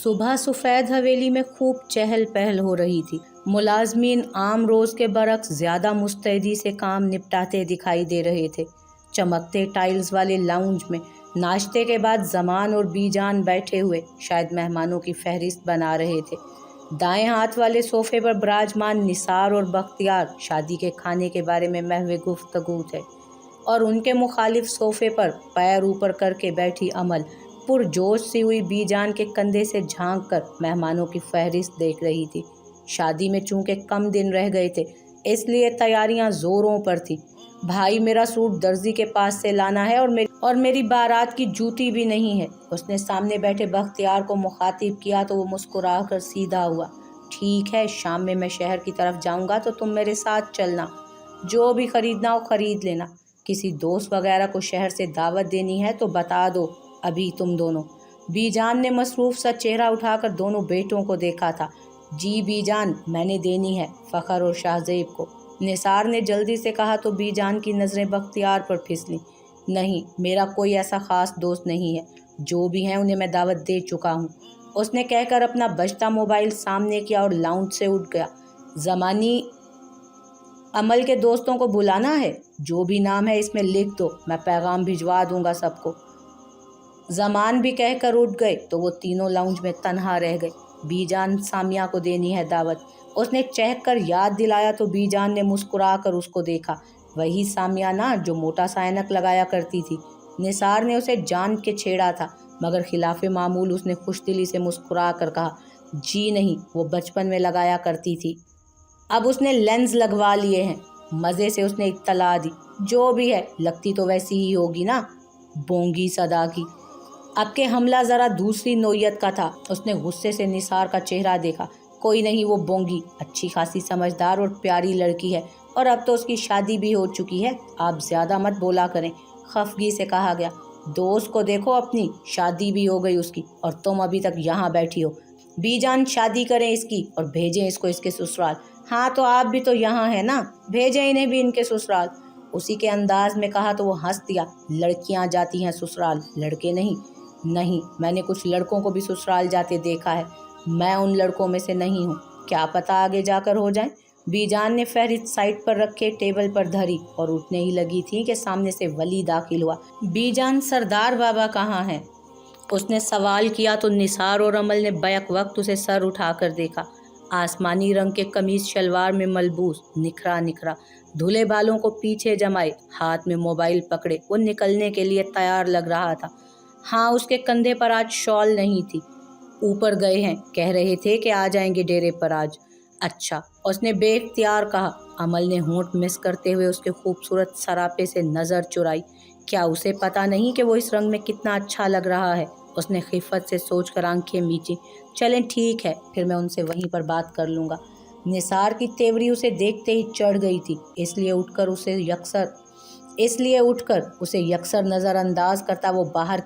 सुबह सफ़ेद हवेली में खूब चहल पहल हो रही थी। मुलाजमीन आम रोज़ के बरक्स ज़्यादा मुस्तैदी से काम निपटाते दिखाई दे रहे थे। चमकते टाइल्स वाले लाउंज में नाश्ते के बाद जमान और बीजान बैठे हुए शायद मेहमानों की फहरिस्त बना रहे थे। दाएं हाथ वाले सोफे पर विराजमान निसार और बख्तियार शादी के खाने के बारे में महवे गुफ्तगू थे, और उनके मुखालिफ सोफे पर पैर ऊपर करके बैठी अमल पुरजोश सी हुई बीजान के कंधे से झांक कर मेहमानों की फहरिस्त देख रही थी। शादी में चूंकि कम दिन रह गए थे, इसलिए तैयारियां जोरों पर थी। भाई, मेरा सूट दर्जी के पास से लाना है और मेरी बारात की जूती भी नहीं है। उसने सामने बैठे बख्तियार को मुखातिब किया तो वो मुस्कुरा कर सीधा हुआ। ठीक है, शाम में मैं शहर की तरफ जाऊंगा तो तुम मेरे साथ चलना। जो भी खरीदना हो खरीद लेना। किसी दोस्त वगैरह को शहर से दावत देनी है तो बता दो अभी तुम दोनों। बीजान ने मसरूफ सा चेहरा उठाकर दोनों बेटों को देखा था। जी बीजान, मैंने देनी है, फ़खर और शाहजेब को, निसार ने जल्दी से कहा तो बीजान की नज़रें बख्तियार पर फिसलीं। नहीं, मेरा कोई ऐसा ख़ास दोस्त नहीं है, जो भी हैं उन्हें मैं दावत दे चुका हूँ, उसने कहकर अपना बजता मोबाइल सामने किया और लाउंज से उठ गया। ज़मानी अमल के दोस्तों को बुलाना है, जो भी नाम है इसमें लिख दो, मैं पैगाम भिजवा दूंगा सबको। जमान भी कहकर उठ गए तो वो तीनों लाउंज में तन्हा रह गए। बीजान, सामिया को देनी है दावत, उसने चहक कर याद दिलाया तो बीजान ने मुस्कुरा कर उसको देखा। वही सामिया ना जो मोटा सा ऐनक लगाया करती थी। निसार ने उसे जान के छेड़ा था, मगर खिलाफ मामूल उसने खुशदिली से मुस्कुरा कर कहा, जी नहीं, वो बचपन में लगाया करती थी, अब उसने लेंस लगवा लिए हैं। मज़े से उसने इत्तला दी, जो भी है लगती तो वैसी ही होगी ना, बोंगी सदा की। अब के हमला ज़रा दूसरी नोयत का था। उसने गुस्से से निसार का चेहरा देखा। कोई नहीं, वो बोंगी अच्छी खासी समझदार और प्यारी लड़की है, और अब तो उसकी शादी भी हो चुकी है, आप ज़्यादा मत बोला करें, खफगी से कहा गया। दोस्त को देखो अपनी, शादी भी हो गई उसकी और तुम अभी तक यहाँ बैठी हो। बीजान, शादी करें इसकी और भेजें इसको इसके ससुराल। हाँ तो आप भी तो यहाँ है ना, भेजें इन्हें भी इनके ससुराल। उसी के अंदाज में कहा तो वो हंस दिया। लड़कियाँ जाती हैं ससुराल, लड़के नहीं। नहीं, मैंने कुछ लड़कों को भी ससुराल जाते देखा है, मैं उन लड़कों में से नहीं हूँ, क्या पता आगे जाकर हो जाए। बीजान ने फहरिस्त साइड पर रखे टेबल पर धरी और उठने ही लगी थी कि सामने से वली दाखिल हुआ। बीजान, सरदार बाबा कहाँ हैं? उसने सवाल किया तो निसार और अमल ने बैक वक्त उसे सर उठाकर देखा। आसमानी रंग के कमीज शलवार में मलबूस, निखरा निखरा, धुले बालों को पीछे जमाए, हाथ में मोबाइल पकड़े वो निकलने के लिए तैयार लग रहा था। हाँ, उसके कंधे पर आज शॉल नहीं थी। ऊपर गए हैं, कह रहे थे कि आ जाएंगे डेरे पर आज। अच्छा, उसने बेख्तियार कहा। अमल ने होंठ मिस करते हुए उसके खूबसूरत सरापे से नज़र चुराई। क्या उसे पता नहीं कि वो इस रंग में कितना अच्छा लग रहा है? उसने खिफ़त से सोचकर आंखें मींची। चलें ठीक है, फिर मैं उनसे वहीं पर बात कर लूँगा। निसार की तेवरी उसे देखते ही चढ़ गई थी, इसलिए उठकर उसे यकसर नज़रअंदाज करता वो बाहर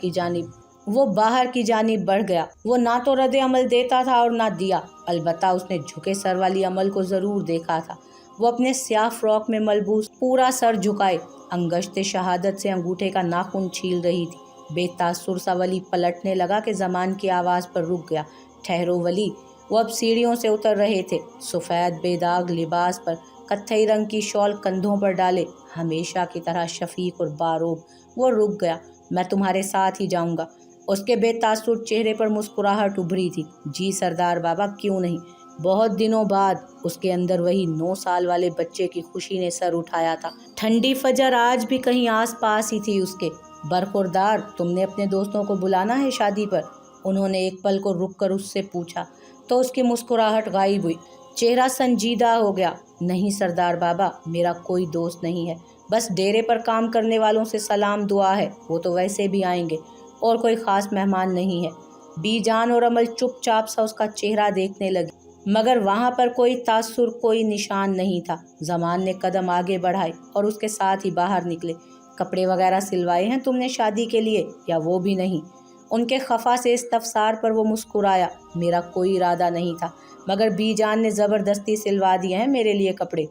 की जानिब बढ़ गया। वो ना तो रद्द अमल देता था और ना दिया। अलबत्ता उसने झुके सर वाली अमल को ज़रूर देखा था। वो अपने स्याह फ्रॉक में मलबूस पूरा सर झुकाए अंगश्त शहादत से अंगूठे का नाखून छील रही थी। बेतासुर सा वली पलटने लगा कि ज़मान की आवाज़ पर रुक गया। ठहरो वली। वो अब सीढ़ियों से उतर रहे थे। सफ़ेद बेदाग लिबास पर कत्थई रंग की शॉल कंधों पर डाले, हमेशा की तरह शफीक और बारोब। वो रुक गया। मैं तुम्हारे साथ ही जाऊंगा। उसके बेतासुर चेहरे पर मुस्कुराहट उभरी थी। जी सरदार बाबा, क्यों नहीं। बहुत दिनों बाद उसके अंदर वही 9 साल वाले बच्चे की खुशी ने सर उठाया था। ठंडी फजर आज भी कहीं आस पास ही थी उसके। बरखुरदार, तुमने अपने दोस्तों को बुलाना है शादी पर? उन्होंने एक पल को रुक कर उससे पूछा तो उसकी मुस्कुराहट गायब हुई। चेहरा संजीदा हो गया। नहीं सरदार बाबा, मेरा कोई दोस्त नहीं है, बस डेरे पर काम करने वालों से सलाम दुआ है, वो तो वैसे भी आएंगे, और कोई ख़ास मेहमान नहीं है। बीजान और अमल चुपचाप सा उसका चेहरा देखने लगे, मगर वहाँ पर कोई तासुर, कोई निशान नहीं था। जमान ने कदम आगे बढ़ाए और उसके साथ ही बाहर निकले। कपड़े वगैरह सिलवाए हैं तुमने शादी के लिए, या वो भी नहीं? उनके खफा से इस्तफसार पर वो मुस्कुराया। मेरा कोई इरादा नहीं था, मगर बीजान ने ज़बरदस्ती सिलवा दिए हैं मेरे लिए कपड़े।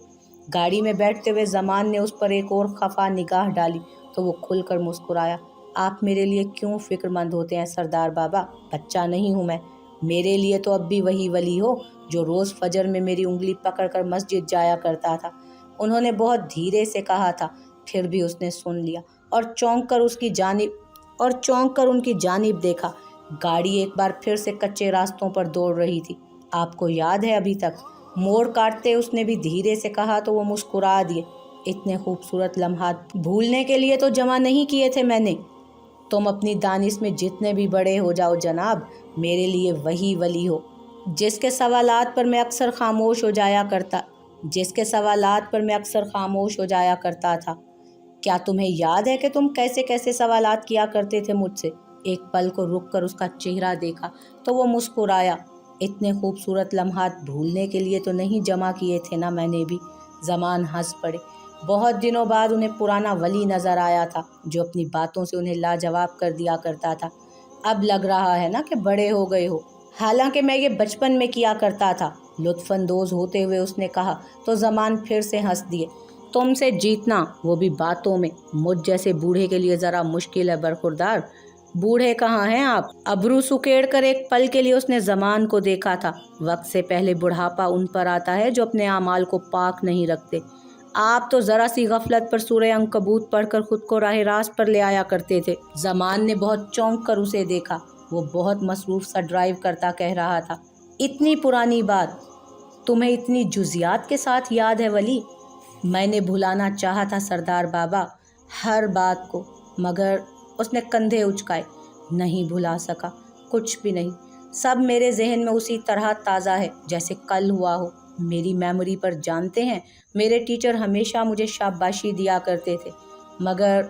गाड़ी में बैठते हुए जमान ने उस पर एक और खफा निगाह डाली तो वो खुलकर मुस्कुराया। आप मेरे लिए क्यों फ़िक्रमंद होते हैं सरदार बाबा, बच्चा नहीं हूँ मैं। میرے لیے تو اب بھی وہی ولی ہو جو روز فجر میں میری انگلی پکڑ کر مسجد جایا کرتا تھا۔ انہوں نے بہت دھیرے سے کہا تھا، پھر بھی اس نے سن لیا اور چونک کر ان کی جانب دیکھا۔ گاڑی ایک بار پھر سے کچے راستوں پر دوڑ رہی تھی۔ آپ کو یاد ہے ابھی تک؟ موڑ کاٹتے اس نے بھی دھیرے سے کہا تو وہ مسکرا دیے۔ اتنے خوبصورت لمحات بھولنے کے لیے تو جمع نہیں کیے تھے میں نے۔ تم اپنی دانش میں جتنے بھی بڑے ہو جاؤ جناب، میرے لیے وہی ولی ہو جس کے سوالات پر میں اکثر خاموش ہو جایا کرتا تھا۔ کیا تمہیں یاد ہے کہ تم کیسے کیسے سوالات کیا کرتے تھے مجھ سے؟ ایک پل کو رک کر اس کا چہرہ دیکھا تو وہ مسکرایا۔ اتنے خوبصورت لمحات بھولنے کے لیے تو نہیں جمع کیے تھے نا میں نے بھی۔ زمان ہنس پڑے۔ بہت دنوں بعد انہیں پرانا ولی نظر آیا تھا جو اپنی باتوں سے انہیں لاجواب کر دیا کرتا تھا۔ اب لگ رہا ہے نا کہ بڑے ہو گئے ہو، حالانکہ میں یہ بچپن میں کیا کرتا تھا۔ لطف اندوز ہوتے ہوئے اس نے کہا تو زمان پھر سے ہنس دیے۔ تم سے جیتنا، وہ بھی باتوں میں، مجھ جیسے بوڑھے کے لیے ذرا مشکل ہے برخوردار۔ بوڑھے کہاں ہیں آپ؟ ابرو سکیڑ کر ایک پل کے لیے اس نے زمان کو دیکھا تھا۔ وقت سے پہلے بڑھاپا ان پر آتا ہے جو اپنے اعمال کو پاک نہیں رکھتے۔ آپ تو ذرا سی غفلت پر سورہ عنکبوت پڑھ کر خود کو راہ راست پر لے آیا کرتے تھے۔ زمان نے بہت چونک کر اسے دیکھا۔ وہ بہت مصروف سا ڈرائیو کرتا کہہ رہا تھا، اتنی پرانی بات تمہیں اتنی جزیات کے ساتھ یاد ہے ولی؟ میں نے بھلانا چاہا تھا سردار بابا، ہر بات کو، مگر اس نے کندھے اچکائے۔ نہیں بھلا سکا، کچھ بھی نہیں۔ سب میرے ذہن میں اسی طرح تازہ ہے جیسے کل ہوا ہو۔ میری میموری پر جانتے ہیں میرے ٹیچر ہمیشہ مجھے شاباشی دیا کرتے تھے، مگر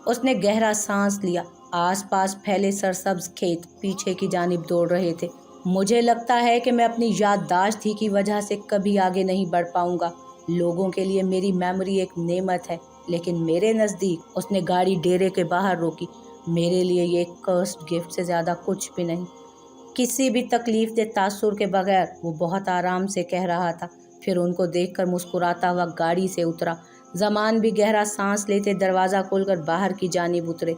اس نے گہرا سانس لیا۔ آس پاس پھیلے سرسبز کھیت پیچھے کی جانب دوڑ رہے تھے۔ مجھے لگتا ہے کہ میں اپنی یادداشت ہی کی وجہ سے کبھی آگے نہیں بڑھ پاؤں گا۔ لوگوں کے لیے میری میموری ایک نعمت ہے، لیکن میرے نزدیک، اس نے گاڑی ڈیرے کے باہر روکی، میرے لیے یہ ایک کرسڈ گفٹ سے زیادہ کچھ بھی نہیں۔ کسی بھی تکلیف دہ تاثر کے بغیر وہ بہت آرام سے کہہ رہا تھا۔ پھر ان کو دیکھ کر مسکراتا ہوا گاڑی سے اترا۔ زمان بھی گہرا سانس لیتے دروازہ کھول کر باہر کی جانب اترے۔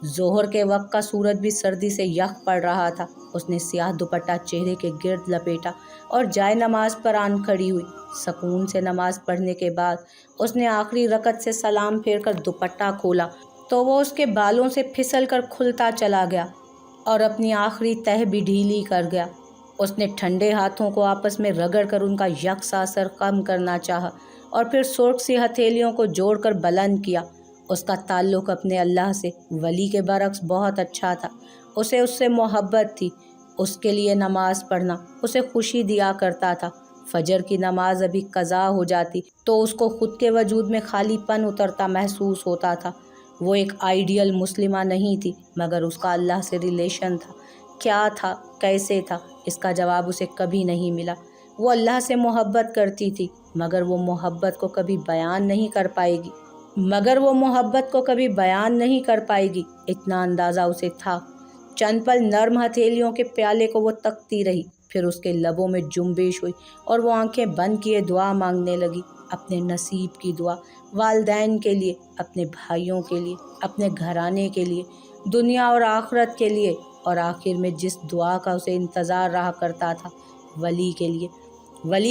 ظہر کے وقت کا سورج بھی سردی سے یخ پڑ رہا تھا۔ اس نے سیاہ دوپٹہ چہرے کے گرد لپیٹا اور جائے نماز پر آن کھڑی ہوئی۔ سکون سے نماز پڑھنے کے بعد اس نے آخری رکعت سے سلام پھیر کر دوپٹہ کھولا تو وہ اس کے بالوں سے پھسل کر کھلتا چلا گیا اور اپنی آخری تہہ بھی ڈھیلی کر گیا۔ اس نے ٹھنڈے ہاتھوں کو آپس میں رگڑ کر ان کا یکساں اثر کم کرنا چاہا اور پھر سرخ سی ہتھیلیوں کو جوڑ کر بلند کیا۔ اس کا تعلق اپنے اللہ سے ولی کے برعکس بہت اچھا تھا۔ اسے اس سے محبت تھی۔ اس کے لیے نماز پڑھنا اسے خوشی دیا کرتا تھا۔ فجر کی نماز ابھی قضا ہو جاتی تو اس کو خود کے وجود میں خالی پن اترتا محسوس ہوتا تھا۔ وہ ایک آئیڈیل مسلمہ نہیں تھی، مگر اس کا اللہ سے ریلیشن تھا۔ کیا تھا، کیسے تھا، اس کا جواب اسے کبھی نہیں ملا۔ وہ اللہ سے محبت کرتی تھی، مگر وہ محبت کو کبھی بیان نہیں کر پائے گی، اتنا اندازہ اسے تھا۔ چند پل نرم ہتھیلیوں کے پیالے کو وہ تکتی رہی، پھر اس کے لبوں میں جنبش ہوئی اور وہ آنکھیں بند کیے دعا مانگنے لگی، اپنے نصیب کی دعا، والدین کے لیے، اپنے بھائیوں کے لیے، اپنے گھرانے کے لیے، دنیا اور آخرت کے لیے، اور آخر میں جس دعا کا اسے انتظار رہا کرتا تھا، ولی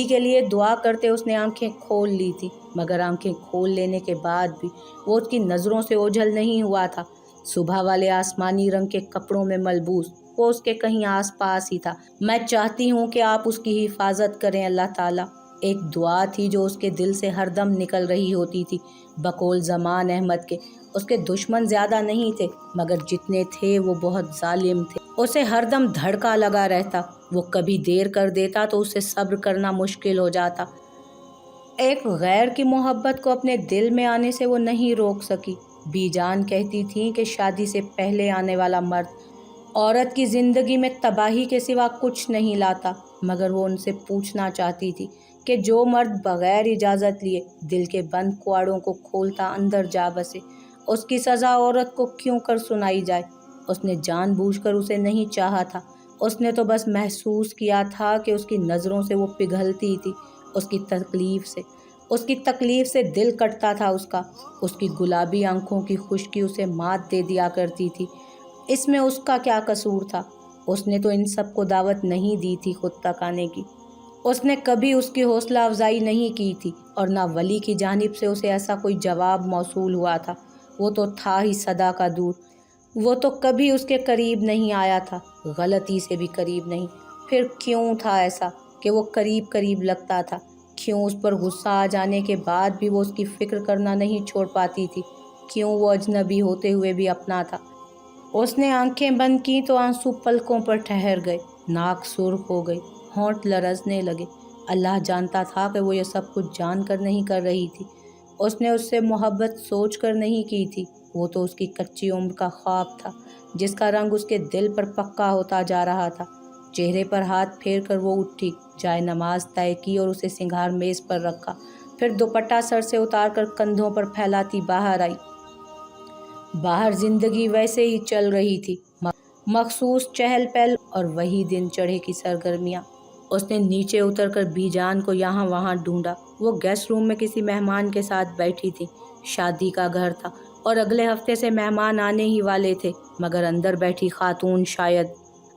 کے لیے دعا کرتے اس نے آنکھیں کھول لی تھی، مگر آنکھیں کھول لینے کے بعد بھی وہ اس کی نظروں سے اوجھل نہیں ہوا تھا۔ صبح والے آسمانی رنگ کے کپڑوں میں ملبوس وہ اس کے کہیں آس پاس ہی تھا۔ میں چاہتی ہوں کہ آپ اس کی حفاظت کریں اللہ تعالیٰ، ایک دعا تھی جو اس کے دل سے ہر دم نکل رہی ہوتی تھی۔ بقول زمان احمد کے اس کے دشمن زیادہ نہیں تھے، مگر جتنے تھے وہ بہت ظالم تھے۔ اسے ہر دم دھڑکا لگا رہتا، وہ کبھی دیر کر دیتا تو اسے صبر کرنا مشکل ہو جاتا۔ ایک غیر کی محبت کو اپنے دل میں آنے سے وہ نہیں روک سکی۔ بی جان کہتی تھیں کہ شادی سے پہلے آنے والا مرد عورت کی زندگی میں تباہی کے سوا کچھ نہیں لاتا، مگر وہ ان سے پوچھنا چاہتی تھی کہ جو مرد بغیر اجازت لیے دل کے بند کواڑوں کو کھولتا اندر جا بسے، اس کی سزا عورت کو کیوں کر سنائی جائے؟ اس نے جان بوجھ کر اسے نہیں چاہا تھا، اس نے تو بس محسوس کیا تھا کہ اس کی نظروں سے وہ پگھلتی تھی، اس کی تکلیف سے دل کٹتا تھا اس کی گلابی آنکھوں کی خشکی اسے مات دے دیا کرتی تھی۔ اس میں اس کا کیا قصور تھا؟ اس نے تو ان سب کو دعوت نہیں دی تھی خود تک آنے کی، اس نے کبھی اس کی حوصلہ افزائی نہیں کی تھی، اور نہ ولی کی جانب سے اسے ایسا کوئی جواب موصول ہوا تھا۔ وہ تو تھا ہی صدا کا دور، وہ تو کبھی اس کے قریب نہیں آیا تھا، غلطی سے بھی قریب نہیں۔ پھر کیوں تھا ایسا کہ وہ قریب قریب لگتا تھا؟ کیوں اس پر غصہ آ جانے کے بعد بھی وہ اس کی فکر کرنا نہیں چھوڑ پاتی تھی؟ کیوں وہ اجنبی ہوتے ہوئے بھی اپنا تھا؟ اس نے آنکھیں بند کی تو آنسو پلکوں پر ٹھہر گئے، ناک سرخ ہو گئی، ہونٹ لرزنے لگے۔ اللہ جانتا تھا کہ وہ یہ سب کچھ جان کر نہیں کر رہی تھی، اس نے اس سے محبت سوچ کر نہیں کی تھی، وہ تو اس کی کچی عمر کا خواب تھا جس کا رنگ اس کے دل پر پکا ہوتا جا رہا تھا۔ چہرے پر ہاتھ پھیر کر وہ اٹھی، جائے نماز طے کی اور اسے سنگھار میز پر رکھا، پھر دوپٹہ سر سے اتار کر کندھوں پر پھیلاتی باہر آئی۔ باہر زندگی ویسے ہی چل رہی تھی، مخصوص چہل پہل اور وہی دن چڑھے کی سرگرمیاں۔ اس نے نیچے اتر کر بی جان کو یہاں وہاں ڈھونڈا، وہ گیسٹ روم میں کسی مہمان کے ساتھ بیٹھی تھی۔ شادی کا گھر تھا اور اگلے ہفتے سے مہمان آنے ہی والے تھے، مگر اندر بیٹھی خاتون شاید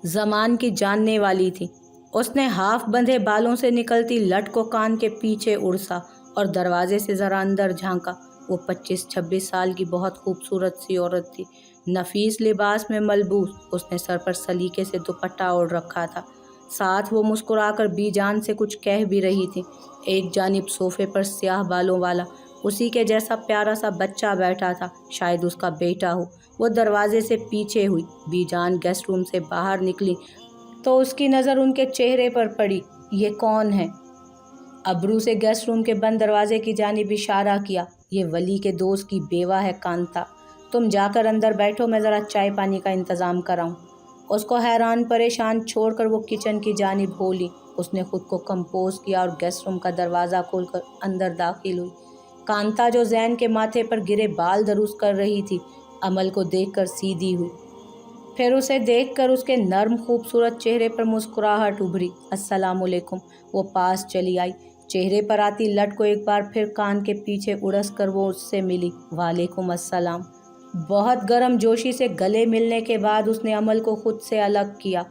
زمان کی جاننے والی تھی۔ اس نے ہاف بندھے بالوں سے نکلتی لٹ کو کان کے پیچھے اڑسا اور دروازے سے ذرا اندر جھانکا۔ وہ 25-26 سال کی بہت خوبصورت سی عورت تھی، نفیس لباس میں ملبوس، اس نے سر پر سلیقے سے دوپٹہ اوڑھ رکھا تھا، ساتھ وہ مسکرا کر بی جان سے کچھ کہہ بھی رہی تھی۔ ایک جانب صوفے پر سیاہ بالوں والا اسی کے جیسا پیارا سا بچہ بیٹھا تھا، شاید اس کا بیٹا ہو۔ وہ دروازے سے پیچھے ہوئی، بی جان گیسٹ روم سے باہر نکلی تو اس کی نظر ان کے چہرے پر پڑی۔ یہ کون ہے؟ ابرو سے گیسٹ روم کے بند دروازے کی جانب اشارہ کیا۔ یہ ولی کے دوست کی بیوہ ہے کانتا، تم جا کر اندر بیٹھو، میں ذرا چائے پانی کا انتظام کراؤں۔ اس کو حیران پریشان چھوڑ کر وہ کچن کی جانب بولی۔ اس نے خود کو کمپوز کیا اور گیسٹ روم کا دروازہ کھول کر اندر داخل ہوئی۔ کانتا جو زین کے ماتھے پر گرے بال درست کر رہی تھی، عمل کو دیکھ کر سیدھی ہوئی، پھر اسے دیکھ کر اس کے نرم خوبصورت چہرے پر مسکراہٹ ابھری۔ السلام علیکم۔ وہ پاس چلی آئی، چہرے پر آتی لٹ کو ایک بار پھر کان کے پیچھے اڑس کر وہ اس سے ملی۔ وعلیکم السلام۔ بہت گرم جوشی سے گلے ملنے کے بعد اس نے عمل کو خود سے الگ کیا۔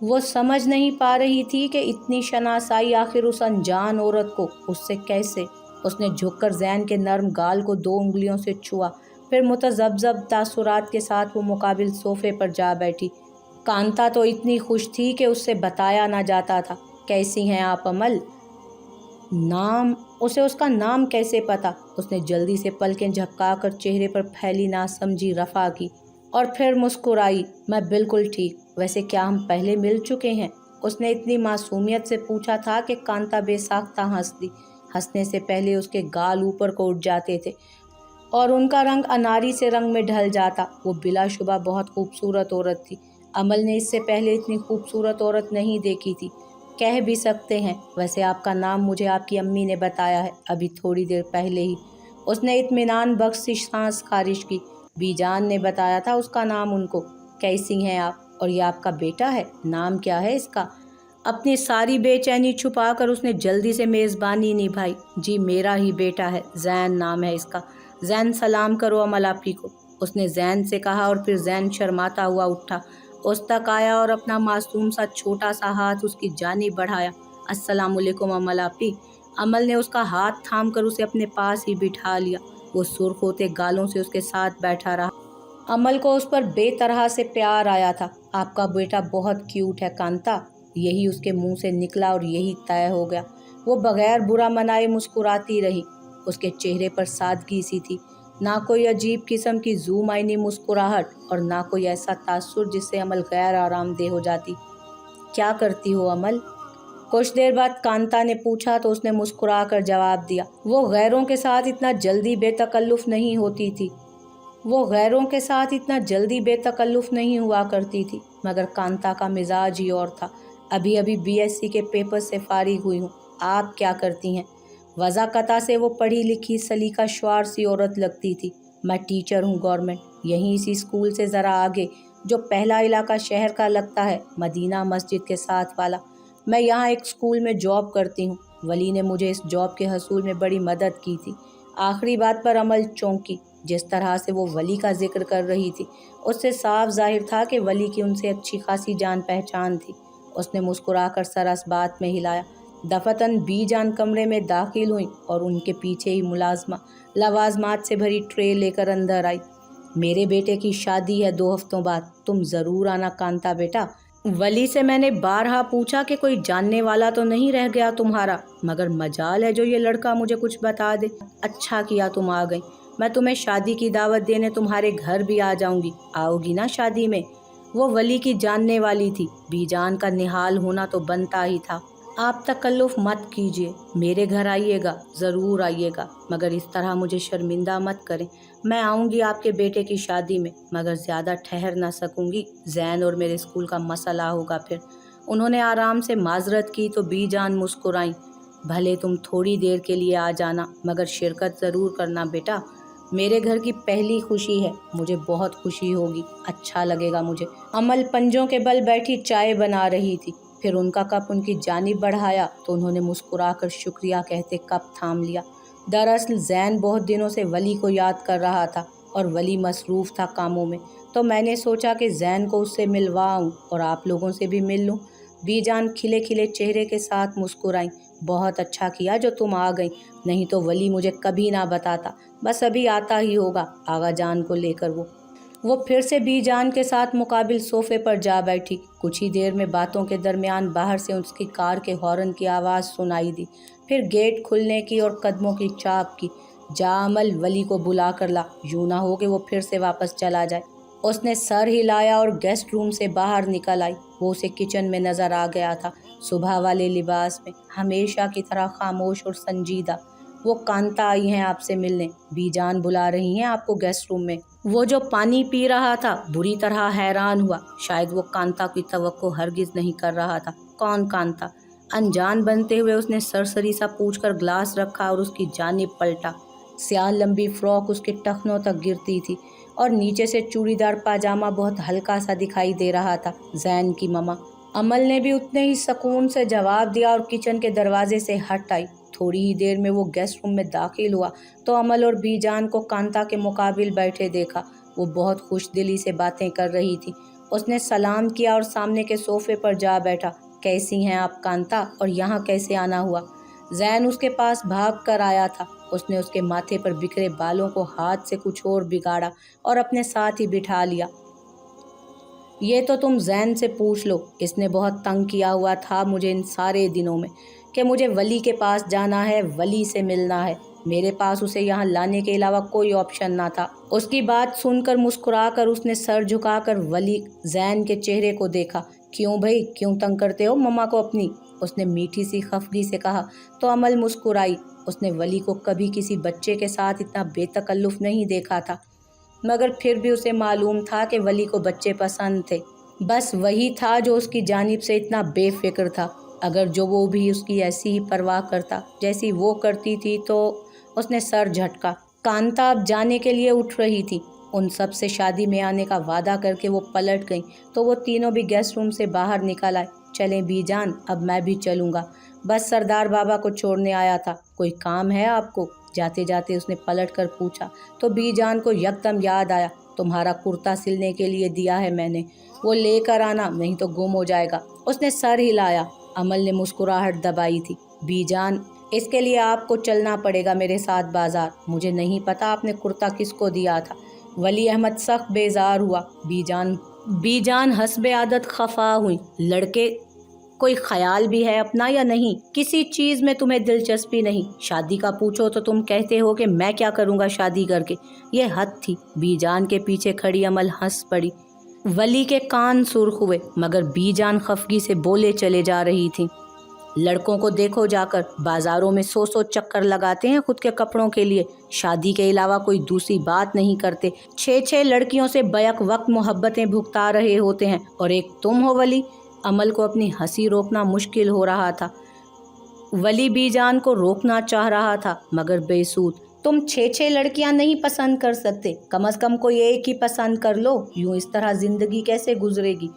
وہ سمجھ نہیں پا رہی تھی کہ اتنی شناسائی آخر اس انجان عورت کو اس سے کیسے۔ اس نے جھک کر زین کے نرم گال کو 2 انگلیوں سے چھوا، پھر متذبذب تاثرات کے ساتھ وہ مقابل صوفے پر جا بیٹھی۔ کانتا تو اتنی خوش تھی کہ اس سے بتایا نہ جاتا تھا۔ کیسی ہیں آپ عمل؟ نام؟ اسے اس کا نام کیسے پتا؟ اس نے جلدی سے پلکیں جھپکا کر چہرے پر پھیلی ناسمجھی رفع کی اور پھر مسکرائی۔ میں بالکل ٹھیک، ویسے کیا ہم پہلے مل چکے ہیں؟ اس نے اتنی معصومیت سے پوچھا تھا کہ کانتا بے ساختہ ہنس دی۔ ہنسنے سے پہلے اس کے گال اوپر کو اٹھ جاتے تھے اور ان کا رنگ اناری سے رنگ میں ڈھل جاتا۔ وہ بلا شبہ بہت خوبصورت عورت تھی، عمل نے اس سے پہلے اتنی خوبصورت عورت نہیں دیکھی تھی۔ کہہ بھی سکتے ہیں، ویسے آپ کا نام مجھے آپ کی امی نے بتایا ہے ابھی تھوڑی دیر پہلے ہی۔ اس نے اطمینان بخش سانس خارج کی۔ بی جان نے بتایا تھا اس کا نام ان کو۔ کیسی ہیں آپ؟ اور یہ آپ کا بیٹا ہے، نام کیا ہے اس کا؟ اپنی ساری بے چینی چھپا کر اس نے جلدی سے میزبانی نبھائی۔ جی میرا ہی بیٹا ہے، زین نام ہے اس کا۔ زین سلام کرو عمل آپی کو، اس نے زین سے کہا، اور پھر زین شرماتا ہوا اٹھا، اس تک آیا اور اپنا معصوم سا چھوٹا سا ہاتھ اس کی جانب بڑھایا۔ السلام علیکم عمل آپی۔ عمل نے اس کا ہاتھ تھام کر اسے اپنے پاس ہی بٹھا لیا۔ وہ سرخ ہوتے گالوں سے اس کے ساتھ بیٹھا رہا۔ عمل کو اس پر بے طرح سے پیار آیا تھا۔ آپ کا بیٹا بہت کیوٹ ہے کانتا، یہی اس کے منہ سے نکلا اور یہی طے ہو گیا۔ وہ بغیر برا منائے مسکراتی رہی، اس کے چہرے پر سادگی سی تھی، نہ کوئی عجیب قسم کی ذو معنی مسکراہٹ اور نہ کوئی ایسا تاثر جس سے عمل غیر آرام دہ ہو جاتی۔ کیا کرتی ہو عمل؟ کچھ دیر بعد کانتا نے پوچھا تو اس نے مسکرا کر جواب دیا۔ وہ غیروں کے ساتھ اتنا جلدی بے تکلف نہیں ہوتی تھی، وہ غیروں کے ساتھ اتنا جلدی بے تکلف نہیں ہوا کرتی تھی، مگر کانتا کا مزاج ہی اور تھا۔ ابھی ابھی BSc کے پیپر سے فارغ ہوئی ہوں۔ آپ کیا کرتی ہیں؟ وضاقتہ سے وہ پڑھی لکھی سلیقہ شعار سی عورت لگتی تھی۔ میں ٹیچر ہوں گورنمنٹ، یہیں اسی اسکول سے ذرا آگے، جو پہلا علاقہ شہر کا لگتا ہے، مدینہ مسجد کے ساتھ والا۔ میں یہاں ایک اسکول میں جاب کرتی ہوں، ولی نے مجھے اس جاب کے حصول میں بڑی مدد کی تھی۔ آخری بات پر عمل چونکی۔ जिस तरह से वो वली का जिक्र कर रही थी उससे साफ जाहिर था कि वली की उनसे अच्छी खासी जान पहचान थी। उसने मुस्कुराकर सर इस बात में हिलाया। दफतन बी जान कमरे में दाखिल हुई और उनके पीछे ही मुलाजमा लवाजमात से भरी ट्रे लेकर अंदर आई। मेरे बेटे की शादी है 2 हफ्तों बाद, तुम ज़रूर आना कांता बेटा। वली से मैंने बारहा पूछा कि कोई जानने वाला तो नहीं रह गया तुम्हारा, मगर मजाल है जो ये लड़का मुझे कुछ बता दे। अच्छा किया तुम आ गई, मैं तुम्हें शादी की दावत देने तुम्हारे घर भी आ जाऊंगी। आओगी ना शादी में? वो वली की जानने वाली थी, बीजान का निहाल होना तो बनता ही था। आप तकल्लुफ़ मत कीजिए, मेरे घर आइएगा, ज़रूर आइएगा, मगर इस तरह मुझे शर्मिंदा मत करें। मैं आऊँगी आपके बेटे की शादी में, मगर ज़्यादा ठहर ना सकूँगी, जैन और मेरे स्कूल का मसला होगा फिर। उन्होंने आराम से माजरत की तो बीजान मुस्कुराई। भले तुम थोड़ी देर के लिए आ जाना, मगर शिरकत ज़रूर करना बेटा। मेरे घर की पहली खुशी है, मुझे बहुत खुशी होगी, अच्छा लगेगा मुझे। अमल पंजों के बल बैठी चाय बना रही थी। फिर उनका कप उनकी जानिब बढ़ाया तो उन्होंने मुस्कुराकर शुक्रिया कहते कप थाम लिया। दरअसल जैन बहुत दिनों से वली को याद कर रहा था और वली मसरूफ़ था कामों में, तो मैंने सोचा कि जैन को उससे मिलवाऊँ और आप लोगों से भी मिल लूँ। बीजान खिले खिले चेहरे के साथ मुस्कुराई। बहुत अच्छा किया जो तुम आ गई, नहीं तो वली मुझे कभी ना बताता। बस अभी आता ही होगा आगा जान को लेकर। वो फिर से बीजान के साथ मुकाबिल सोफे पर जा बैठी। कुछ ही देर में बातों के दरमियान बाहर से उसकी कार के हॉर्न की आवाज़ सुनाई दी, फिर गेट खुलने की और कदमों की चाप की। जा अमल, वली को बुला कर ला, यूँ ना हो कि वो फिर से वापस चला जाए। उसने सर हिलाया और गेस्ट रूम से बाहर निकल आई। वो उसे किचन में नज़र आ गया था, सुबह वाले लिबास में, हमेशा की तरह खामोश और संजीदा। वो कांता आई हैं आपसे मिलने, बीजान बुला रही हैं आपको गेस्ट रूम में। वो जो पानी पी रहा था बुरी तरह हैरान हुआ। शायद वो कांता की तवक्को हरगिज नहीं कर रहा था। कौन कांता? अनजान बनते हुए उसने सरसरी सा पूछकर ग्लास रखा और उसकी जानिब पलटा। स्याह लंबी फ्रॉक उसके टखनों तक गिरती थी और नीचे से चूड़ीदार पाजामा बहुत हल्का सा दिखाई दे रहा था। जैन की ममा। अमल ने भी उतने ही सुकून से जवाब दिया और किचन के दरवाजे से हट आई। थोड़ी ही देर में वो गेस्ट रूम में दाखिल हुआ तो अमल और बीजान को कांता के मुकाबिल बैठे देखा। वो बहुत खुश दिली से बातें कर रही थी। उसने सलाम किया और सामने के सोफे पर जा बैठा। कैसी हैं आप कांता, और यहाँ कैसे आना हुआ? जैन उसके पास भाग कर आया था। उसने उसके माथे पर बिखरे बालों को हाथ से कुछ और बिगाड़ा और अपने साथ ही बिठा लिया। ये तो तुम जैन से पूछ लो, इसने बहुत तंग किया हुआ था मुझे इन सारे दिनों में कि मुझे वली के पास जाना है, वली से मिलना है। मेरे पास उसे यहाँ लाने के अलावा कोई ऑप्शन ना था। उसकी बात सुनकर मुस्कुराकर उसने सर झुकाकर वली जैन के चेहरे को देखा। क्यों भाई, क्यों तंग करते हो मम्मा को अपनी? उसने मीठी सी खफगी से कहा तो अमल मुस्कुराई। उसने वली को कभी किसी बच्चे के साथ इतना बेतकल्लुफ़ नहीं देखा था, मगर फिर भी उसे मालूम था कि वली को बच्चे पसंद थे। बस वही था जो उसकी जानिब से इतना बेफिक्र था। अगर जो वो भी उसकी ऐसी ही परवाह करता जैसी वो करती थी तो उसने सर झटका। कांता अब जाने के लिए उठ रही थी। उन सब से शादी में आने का वादा करके वो पलट गई तो वो तीनों भी गेस्ट रूम से बाहर निकल आए। चलें बीजान, अब मैं भी चलूँगा, बस सरदार बाबा को छोड़ने आया था। कोई काम है आपको? जाते जाते उसने पलट कर पूछा तो बीजान को यकदम याद आया। तुम्हारा कुर्ता सिलने के लिए दिया है मैंने, वो लेकर आना, नहीं तो गुम हो जाएगा। उसने सर हिलाया। अमल ने मुस्कुराहट दबाई थी। बीजान, इसके लिए आपको चलना पड़ेगा मेरे साथ बाजार। मुझे नहीं पता आपने कुर्ता किसको दिया था। वली अहमद सख्त बेजार हुआ। बीजान हस्बे आदत खफा हुई। लड़के, कोई ख्याल भी है अपना या नहीं? किसी चीज़ में तुम्हें दिलचस्पी नहीं। शादी का पूछो तो तुम कहते हो कि मैं क्या करूँगा शादी करके। ये हद थी। बीजान के पीछे खड़ी अमल हंस पड़ी। वली के कान सुर्ख हुए, मगर बीजान खफगी से बोले चले जा रही थी। लड़कों को देखो जाकर, बाजारों में 100 चक्कर लगाते हैं खुद के कपड़ों के लिए, शादी के अलावा कोई दूसरी बात नहीं करते। 6 लड़कियों से बैक वक्त मोहब्बतें भुगता रहे होते हैं और एक तुम हो वली। अमल को अपनी हंसी रोकना मुश्किल हो रहा था। वली बीजान को रोकना चाह रहा था मगर बेसूद। तुम 6 लड़कियां नहीं पसंद कर सकते, कम से कम कोई एक ही पसंद कर लो। यूं इस तरह जिंदगी कैसे गुजरेगी?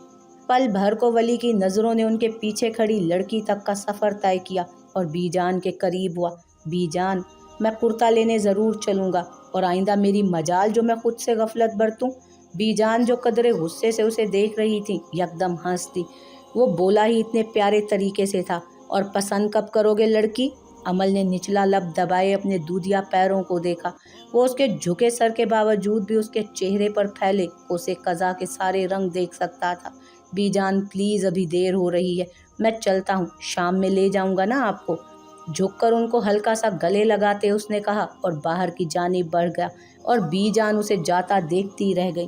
पल भर को वली की नज़रों ने उनके पीछे खड़ी लड़की तक का सफ़र तय किया और बीजान के करीब हुआ। बीजान, میں کرتا لینے ضرور چلوں گا، اور آئندہ میری مجال جو میں خود سے غفلت برتوں۔ بی جان جو قدرے غصے سے اسے دیکھ رہی تھی یکدم ہنس دی۔ وہ بولا ہی اتنے پیارے طریقے سے تھا، اور پسند کب کرو گے لڑکی؟ عمل نے نچلا لب دبائے اپنے دودیا پیروں کو دیکھا۔ وہ اس کے جھکے سر کے باوجود بھی اس کے چہرے پر پھیلے اسے قضا کے سارے رنگ دیکھ سکتا تھا۔ بی جان پلیز، ابھی دیر ہو رہی ہے، میں چلتا ہوں، شام میں لے جاؤں گا نا آپ کو۔ جھک کر ان کو ہلکا سا گلے لگاتے اس نے کہا، اور باہر کی جانب بڑھ گیا، اور بی جان اسے جاتا دیکھتی رہ گئی۔